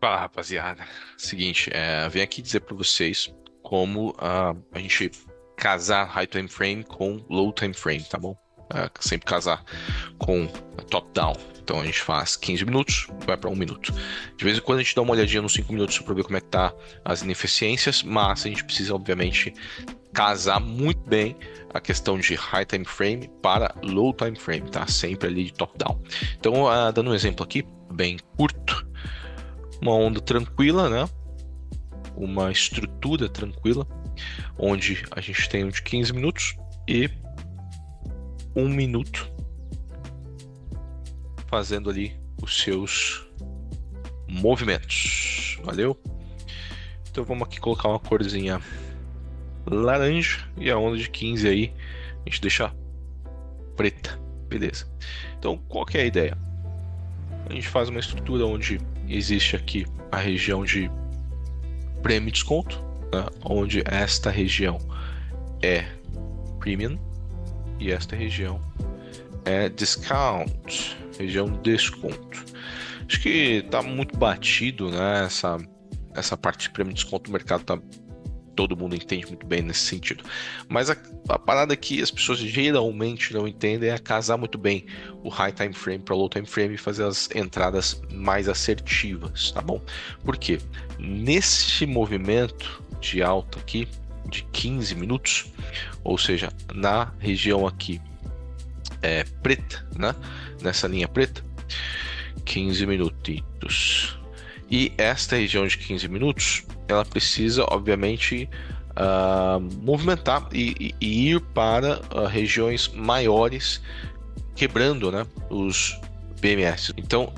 Fala, rapaziada. Seguinte, vim aqui dizer para vocês como a gente casar high time frame com low time frame, tá bom? Sempre casar com top down. Então a gente faz 15 minutos, vai para 1 minuto. De vez em quando a gente dá uma olhadinha nos 5 minutos para ver como é que tá as ineficiências, mas a gente precisa, obviamente, casar muito bem a questão de high time frame para low time frame, tá? Sempre ali de top down. Então, dando um exemplo aqui, bem curto, uma onda tranquila, né? Uma estrutura tranquila, onde a gente tem um de 15 minutos e 1 minuto fazendo ali os seus movimentos. Valeu? Então vamos aqui colocar uma corzinha laranja e a onda de 15 aí a gente deixa preta. Beleza. Então qual que é a ideia? A gente faz uma estrutura onde existe aqui a região de prêmio e desconto, né? Onde esta região é premium e esta região é discount, região de desconto. Acho que tá muito batido, né? Essa parte de prêmio e desconto do mercado tá. Todo mundo entende muito bem nesse sentido. Mas a parada que as pessoas geralmente não entendem é casar muito bem o high time frame para o low time frame e fazer as entradas mais assertivas, tá bom? Por quê? Nesse movimento de alta aqui, de 15 minutos, ou seja, na região aqui preta, né? Nessa linha preta, 15 minutitos. E esta região de 15 minutos, ela precisa, obviamente, movimentar e ir para regiões maiores, quebrando, né, os BMS. Então,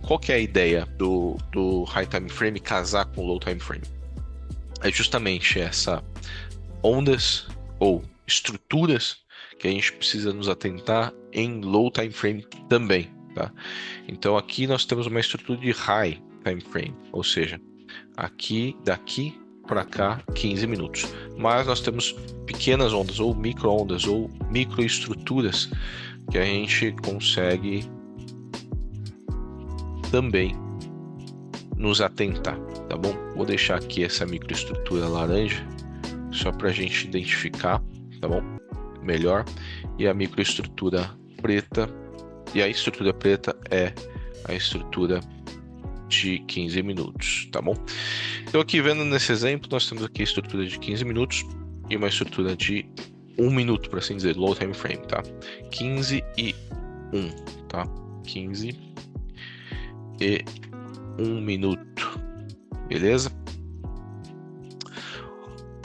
qual que é a ideia do High Time Frame casar com o Low Time Frame? É justamente essa ondas ou estruturas que a gente precisa nos atentar em Low Time Frame também, tá? Então, aqui nós temos uma estrutura de High Time Frame, ou seja, aqui, daqui para cá, 15 minutos. Mas nós temos pequenas ondas, ou micro-ondas, ou microestruturas que a gente consegue também nos atentar, tá bom? Vou deixar aqui essa microestrutura laranja, só para a gente identificar, tá bom? Melhor. E a microestrutura preta, e a estrutura preta é a estrutura de 15 minutos, tá bom? Então aqui vendo nesse exemplo, nós temos aqui a estrutura de 15 minutos e uma estrutura de 1 minuto, por assim dizer, low time frame, tá? 15 e 1, tá? 15 e 1 minuto, beleza?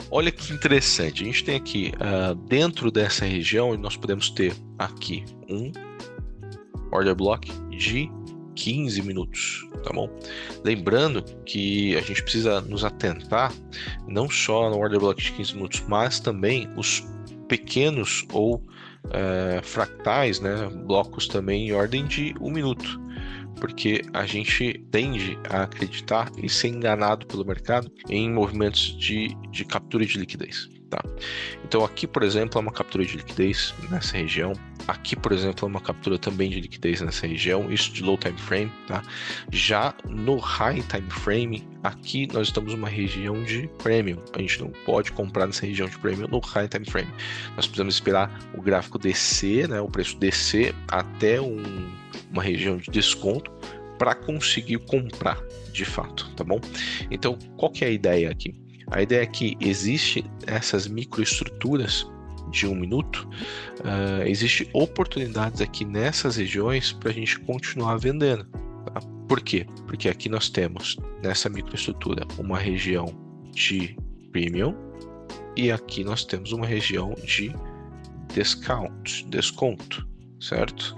Olha que interessante, a gente tem aqui dentro dessa região, nós podemos ter aqui um order block de 15 minutos, tá bom? Lembrando que a gente precisa nos atentar não só no order block de 15 minutos, mas também os pequenos ou fractais, né? Blocos também em ordem de 1 minuto, porque a gente tende a acreditar e ser enganado pelo mercado em movimentos de captura de liquidez. Tá? Então aqui, por exemplo, é uma captura de liquidez nessa região. Aqui, por exemplo, é uma captura também de liquidez nessa região, isso de low time frame, tá? Já no high time frame, aqui nós estamos numa região de premium. A gente não pode comprar nessa região de premium no high time frame. Nós precisamos esperar o gráfico descer, né? O preço descer até uma região de desconto para conseguir comprar de fato, tá bom? Então, qual que é a ideia aqui? A ideia é que existe essas microestruturas de 1 minuto, existe oportunidades aqui nessas regiões para a gente continuar vendendo. Tá? Por quê? Porque aqui nós temos nessa microestrutura uma região de premium e aqui nós temos uma região de desconto, certo?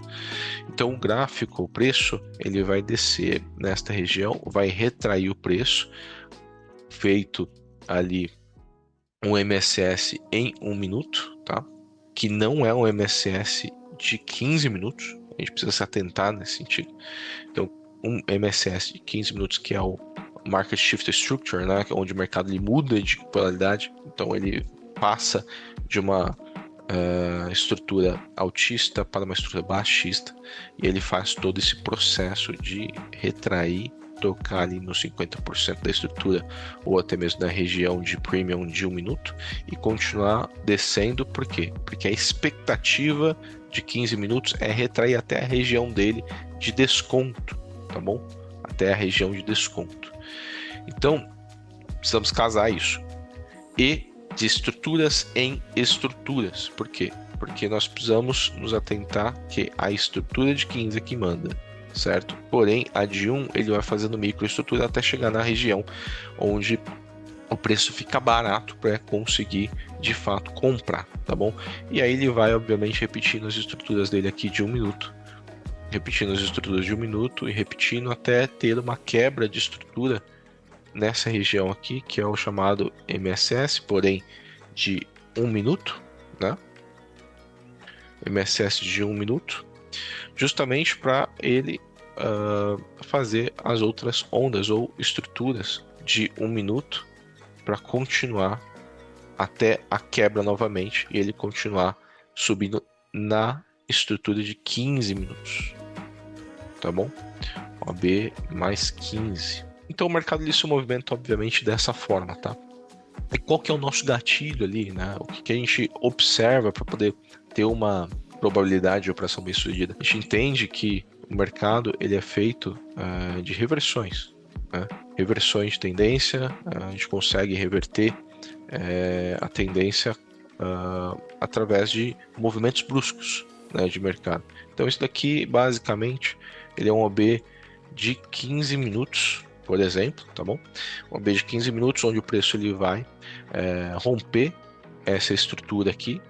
Então o gráfico, o preço, ele vai descer nesta região, vai retrair o preço, feito ali um MSS em 1 minuto, tá? Que não é um MSS de 15 minutos, a gente precisa se atentar nesse sentido. Então, um MSS de 15 minutos, que é o Market Shift Structure, né? Onde o mercado ele muda de polaridade, então ele passa de uma estrutura altista para uma estrutura baixista, e ele faz todo esse processo de retrair tocar ali nos 50% da estrutura ou até mesmo na região de premium de 1 minuto e continuar descendo. Por quê? Porque a expectativa de 15 minutos é retrair até a região dele de desconto, tá bom? Até a região de desconto. Então, precisamos casar isso. E de estruturas em estruturas. Por quê? Porque nós precisamos nos atentar que a estrutura de 15 é que manda, certo? Porém, a de 1 ele vai fazendo microestrutura até chegar na região onde o preço fica barato para conseguir de fato comprar, tá bom? E aí ele vai obviamente repetindo as estruturas dele aqui de 1 minuto, repetindo as estruturas de 1 minuto e repetindo até ter uma quebra de estrutura nessa região aqui, que é o chamado MSS, porém de 1 minuto, né? MSS de 1 minuto, justamente para ele fazer as outras ondas ou estruturas de 1 minuto para continuar até a quebra novamente e ele continuar subindo na estrutura de 15 minutos, tá bom? OB mais 15. Então o mercado ele se movimenta obviamente dessa forma, tá? E qual que é o nosso gatilho ali, né? O que a gente observa para poder ter uma probabilidade de operação bem sucedida? A gente entende que o mercado ele é feito de reversões, né? Reversões de tendência, a gente consegue reverter a tendência através de movimentos bruscos, né, de mercado. Então isso daqui basicamente ele é um OB de 15 minutos, por exemplo, tá bom? Um OB de 15 minutos onde o preço ele vai romper essa estrutura aqui,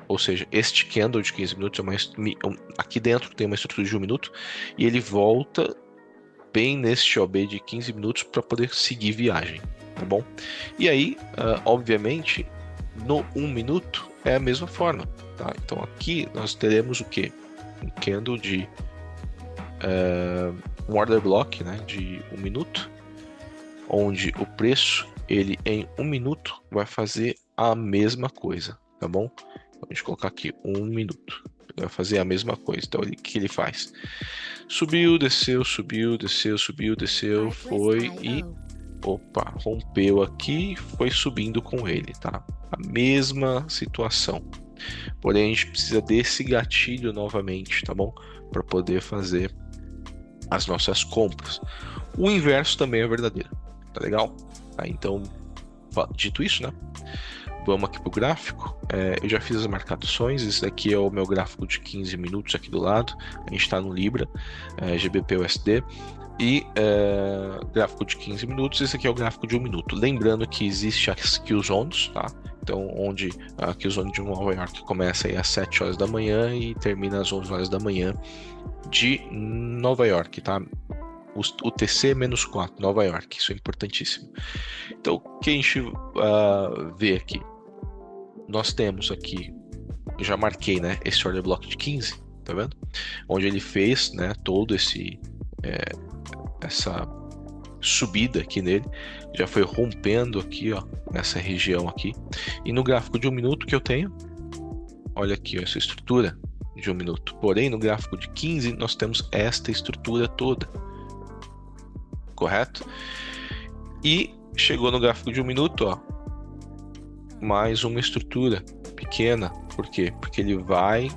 ou seja, este candle de 15 minutos aqui dentro tem uma estrutura de 1 minuto e ele volta bem neste OB de 15 minutos para poder seguir viagem, tá bom? E aí, obviamente, no 1 minuto é a mesma forma, tá? Então aqui nós teremos o que? Um candle de um order block, né, de 1 minuto, onde o preço ele em 1 minuto vai fazer a mesma coisa, tá bom? Então, a gente colocar aqui 1 minuto, ele vai fazer a mesma coisa. Então o que ele faz? Subiu, desceu, subiu, desceu, subiu, desceu, foi e opa, rompeu aqui, foi subindo com ele, tá? A mesma situação. Porém a gente precisa desse gatilho novamente, tá bom? Para poder fazer as nossas compras. O inverso também é verdadeiro, tá legal? Tá, então, dito isso, né? Vamos aqui para o gráfico. Eu já fiz as marcações. Esse daqui é o meu gráfico de 15 minutos aqui do lado. A gente está no Libra, GBP/USD. E gráfico de 15 minutos. Esse aqui é o gráfico de 1 minuto. Lembrando que existe as Kill Zones, tá? Então, onde a Kill Zone de Nova York começa aí às 7 horas da manhã e termina às 11 horas da manhã de Nova York, tá? O TC-4, Nova York, isso é importantíssimo. Então, o que a gente vê aqui? Nós temos aqui, eu já marquei, né, esse order block de 15, tá vendo? Onde ele fez, né, todo essa subida aqui nele, já foi rompendo aqui, ó, nessa região aqui. E no gráfico de 1 minuto que eu tenho, olha aqui, ó, essa estrutura de 1 minuto. Porém, no gráfico de 15, nós temos esta estrutura toda. Correto? E chegou no gráfico de 1 minuto, ó, mais uma estrutura pequena. Por quê? Porque ele vai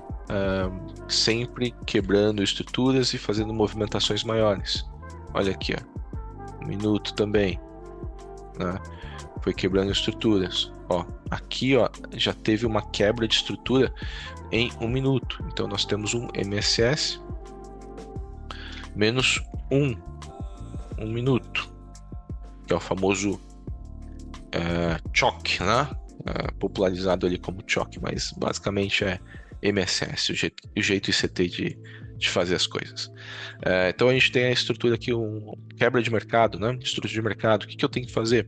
sempre quebrando estruturas e fazendo movimentações maiores. Olha aqui, ó, 1 minuto também, né? Foi quebrando estruturas. Ó, aqui, ó, já teve uma quebra de estrutura em 1 minuto. Então nós temos um MSS menos 1 minuto, que é o famoso choque, né? Popularizado ali como choque, mas basicamente é MSS, o jeito ICT de fazer as coisas. Então a gente tem a estrutura aqui, quebra de mercado, né? Estrutura de mercado. O que eu tenho que fazer?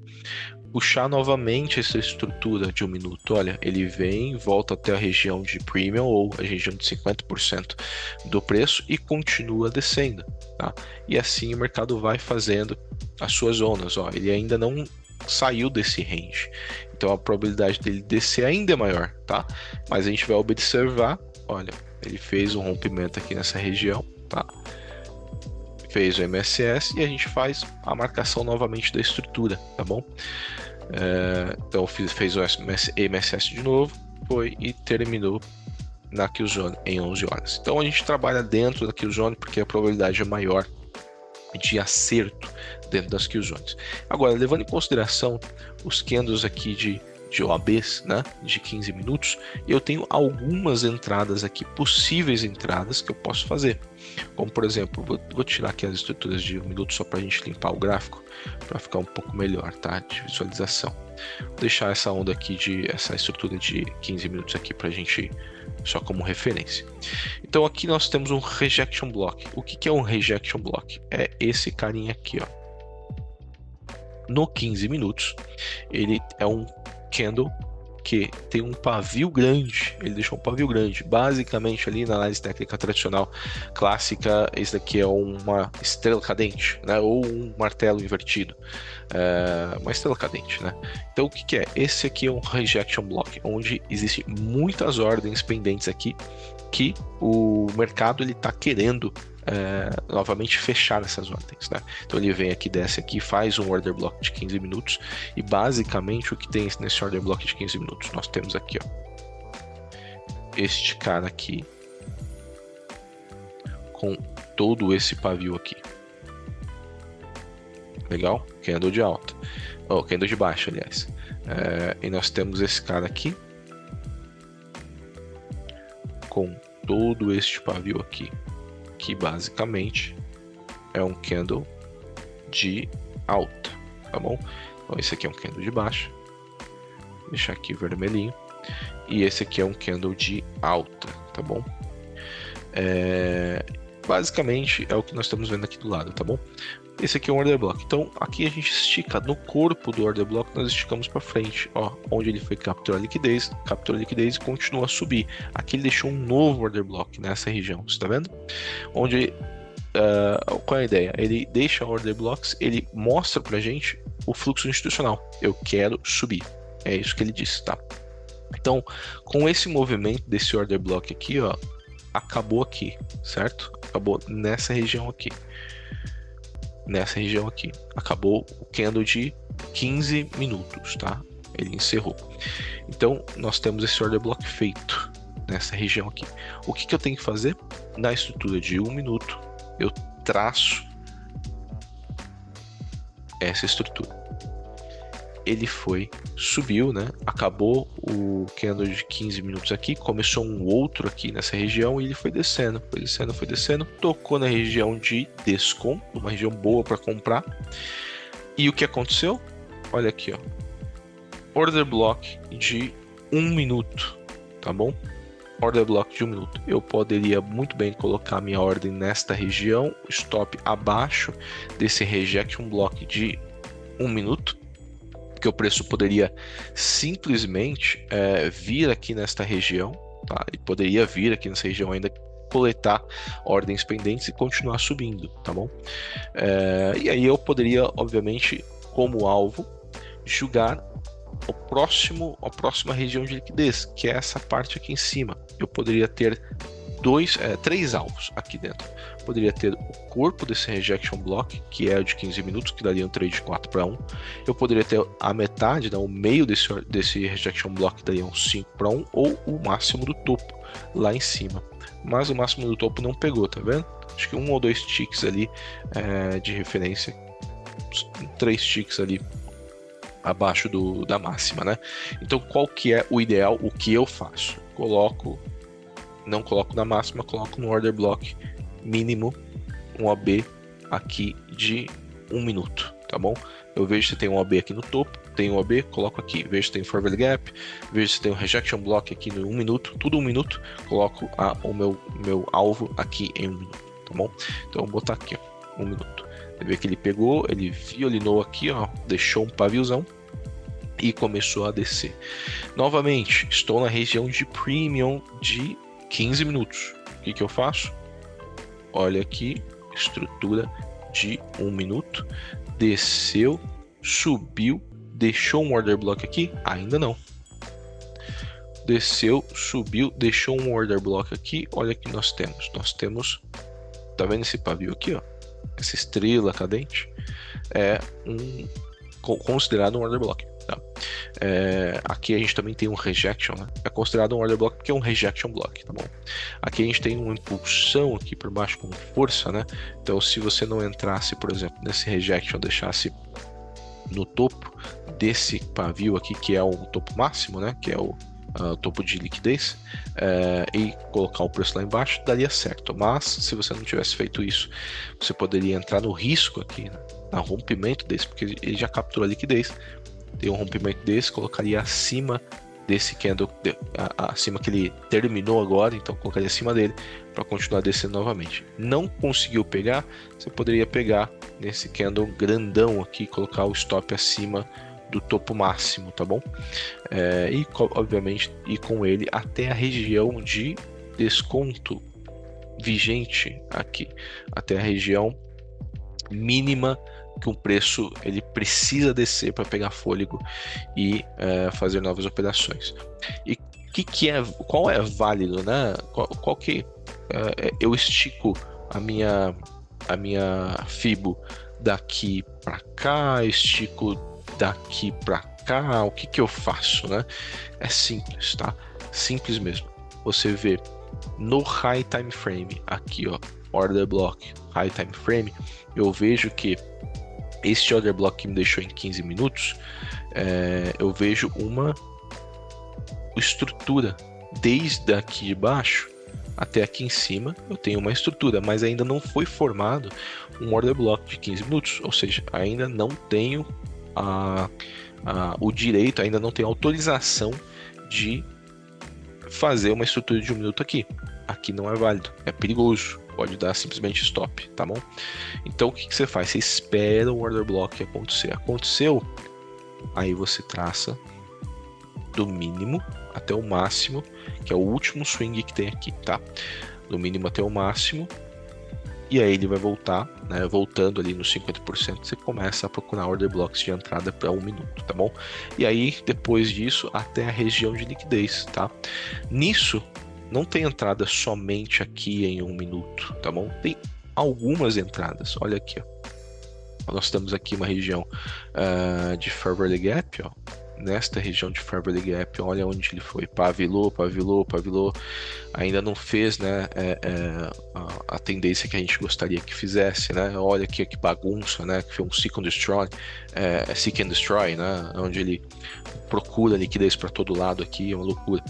Puxar novamente essa estrutura de 1 minuto. Olha, ele vem, volta até a região de premium ou a região de 50% do preço e continua descendo, tá? E assim o mercado vai fazendo as suas zonas. Ó, ele ainda não saiu desse range, então a probabilidade dele descer ainda é maior, tá? Mas a gente vai observar, olha, ele fez um rompimento aqui nessa região, tá? fez o MSS e a gente faz a marcação novamente da estrutura, tá bom? Então fez o MSS de novo, foi e terminou na Killzone em 11 horas. Então a gente trabalha dentro da Killzone porque a probabilidade é maior de acerto dentro das Killzones. Agora, levando em consideração os candles aqui de OABs, né, de 15 minutos, eu tenho algumas entradas aqui, possíveis entradas que eu posso fazer. Como, por exemplo, vou tirar aqui as estruturas de 1 minuto só para a gente limpar o gráfico, para ficar um pouco melhor, tá, de visualização. Vou deixar essa onda aqui, essa estrutura de 15 minutos aqui para a gente, só como referência. Então aqui nós temos um rejection block. O que é um rejection block? É esse carinha aqui, ó. No 15 minutos, ele é um candle que tem um pavio grande, ele deixou um pavio grande. Basicamente, ali na análise técnica tradicional clássica, esse daqui é uma estrela cadente, né? Ou um martelo invertido, uma estrela cadente, né? Então, o que é? Esse aqui é um rejection block, onde existem muitas ordens pendentes aqui que o mercado ele está querendo novamente fechar essas ordens, né? Então ele vem aqui, desce aqui, faz um order block de 15 minutos e basicamente o que tem nesse order block de 15 minutos? Nós temos aqui, ó, este cara aqui com todo esse pavio aqui. Legal? Candle de alta. Candle de baixa, aliás. E nós temos esse cara aqui com todo este pavio aqui, que basicamente é um candle de alta, tá bom? Então esse aqui é um candle de baixa, vou deixar aqui vermelhinho, e esse aqui é um candle de alta, tá bom? Basicamente é o que nós estamos vendo aqui do lado, tá bom? Esse aqui é um order block. Então aqui a gente estica no corpo do order block, nós esticamos para frente, ó, onde ele foi capturar liquidez e continua a subir. Aqui ele deixou um novo order block nessa região, você tá vendo? Onde qual é a ideia? Ele deixa order blocks, ele mostra pra gente o fluxo institucional. Eu quero subir. É isso que ele disse, tá? Então, com esse movimento desse order block aqui, ó, acabou aqui, certo? Acabou nessa região aqui. Nessa região aqui. Acabou o candle de 15 minutos, tá? Ele encerrou. Então, nós temos esse order block feito nessa região aqui. O que eu tenho que fazer? Na estrutura de 1 minuto, eu traço essa estrutura. Ele subiu, né? Acabou o candle de 15 minutos aqui, começou um outro aqui nessa região e ele foi descendo, tocou na região de desconto, uma região boa para comprar. E o que aconteceu? Olha aqui, ó. Order block de 1 minuto, tá bom? Order block de 1 minuto. Eu poderia muito bem colocar minha ordem nesta região, stop abaixo desse rejection block de 1 minuto, que o preço poderia simplesmente vir aqui nesta região, tá? E poderia vir aqui nessa região ainda, coletar ordens pendentes e continuar subindo, tá bom? E aí eu poderia, obviamente, como alvo, julgar a próxima região de liquidez, que é essa parte aqui em cima. Eu poderia ter 3 alvos aqui dentro. Poderia ter o corpo desse rejection block, que é o de 15 minutos, que daria um trade 4-1. Eu poderia ter a metade, né, o meio desse rejection block, que daria um 5-1, ou o máximo do topo, lá em cima. Mas o máximo do topo não pegou, tá vendo? Acho que 1 ou 2 ticks ali de referência, 3 ticks ali abaixo da máxima, né? Então, qual que é o ideal? O que eu faço? Não coloco na máxima, coloco no order block mínimo um OB aqui de 1 minuto, tá bom? Eu vejo se tem um OB aqui no topo, tem um OB, coloco aqui, vejo se tem forward gap, vejo se tem um rejection block aqui no 1 minuto, tudo 1 minuto, coloco o meu alvo aqui em 1 minuto, tá bom? Então, eu vou botar aqui, ó, 1 minuto. Você vê que ele pegou, ele violinou aqui, ó, deixou um paviozão e começou a descer. Novamente, estou na região de premium de 15 minutos. O que eu faço? Olha aqui, estrutura de 1 minuto, desceu, subiu, deixou um order block aqui? Ainda não. Desceu, subiu, deixou um order block aqui. Olha o que nós temos. Tá vendo esse pavio aqui, ó? essa estrela cadente, é considerado um order block. Tá? Aqui a gente também tem um rejection, né? É considerado um order block porque é um rejection block, tá bom? Aqui a gente tem uma impulsão aqui por baixo com força, né? Então se você não entrasse, por exemplo, nesse rejection, deixasse no topo desse pavio aqui, que é o topo máximo, né? Que é o topo de liquidez, e colocar o preço lá embaixo, daria certo. Mas se você não tivesse feito isso, você poderia entrar no risco aqui, né? No rompimento desse, porque ele já capturou a liquidez. Tem um rompimento desse, colocaria acima desse candle, acima que ele terminou agora, então colocaria acima dele para continuar descendo novamente. Não conseguiu pegar, você poderia pegar nesse candle grandão aqui, colocar o stop acima do topo máximo, tá bom? E obviamente ir com ele até a região de desconto vigente aqui, até a região mínima que um preço ele precisa descer para pegar fôlego e fazer novas operações. E qual é válido, né? Qual que eu estico a minha Fibo daqui para cá, estico daqui para cá, o que eu faço, né? É simples, tá? Simples mesmo. Você vê no High Time Frame aqui, ó, Order Block, High Time Frame, eu vejo que este Order Block que me deixou em 15 minutos, eu vejo uma estrutura desde aqui de baixo até aqui em cima. Eu tenho uma estrutura, mas ainda não foi formado um Order Block de 15 minutos, ou seja, ainda não tenho o direito, ainda não tenho autorização de fazer uma estrutura de 1 minuto aqui. Aqui não é válido, é perigoso, pode dar simplesmente stop, tá bom? Então o que você faz? Você espera o order block acontecer. Aconteceu, aí você traça do mínimo até o máximo, que é o último swing que tem aqui, tá? Do mínimo até o máximo, e aí ele vai voltar, né? Voltando ali nos 50%, você começa a procurar order blocks de entrada para 1 minuto, tá bom? E aí, depois disso, até a região de liquidez, tá? Nisso, não tem entrada somente aqui em 1 minuto, tá bom? Tem algumas entradas, olha aqui, ó. Nós temos aqui uma região de Fairway Gap, ó. Nesta região de Fairway Gap, olha onde ele foi, pavilou, ainda não fez, né, a tendência que a gente gostaria que fizesse, né? Olha aqui que bagunça, né? Que foi um Seek and Destroy, né? Onde ele procura liquidez para todo lado aqui, é uma loucura.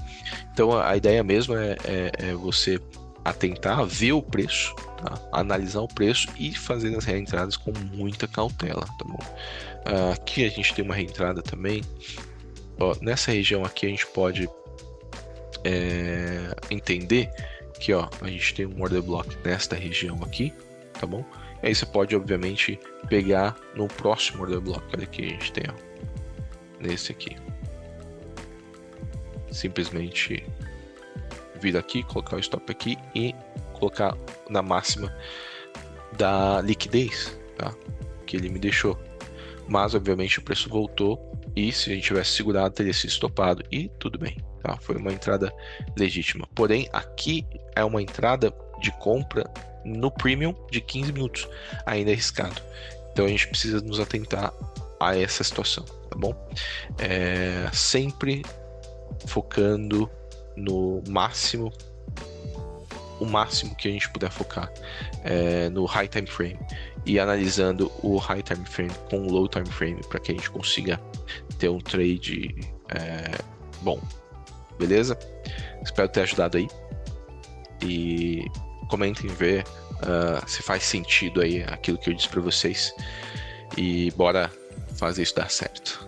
Então a ideia mesmo é você atentar, ver o preço, tá? Analisar o preço e fazer as reentradas com muita cautela, tá bom? Aqui a gente tem uma reentrada também. Ó, nessa região aqui a gente pode entender que, ó, a gente tem um order block nesta região aqui, tá bom? E aí você pode obviamente pegar no próximo order block. Olha aqui, a gente tem, ó, nesse aqui. Simplesmente vir aqui, colocar o stop aqui e colocar na máxima da liquidez, tá? Que ele me deixou. Mas obviamente o preço voltou e se a gente tivesse segurado teria sido estopado e tudo bem, tá? Foi uma entrada legítima. Porém, aqui é uma entrada de compra no premium de 15 minutos, ainda é arriscado. Então a gente precisa nos atentar a essa situação, tá bom? Sempre focando no máximo, o máximo que a gente puder focar no high time frame e analisando o high time frame com o low time frame para que a gente consiga ter um trade bom, beleza? Espero ter ajudado aí e comentem ver se faz sentido aí aquilo que eu disse para vocês e bora fazer isso dar certo.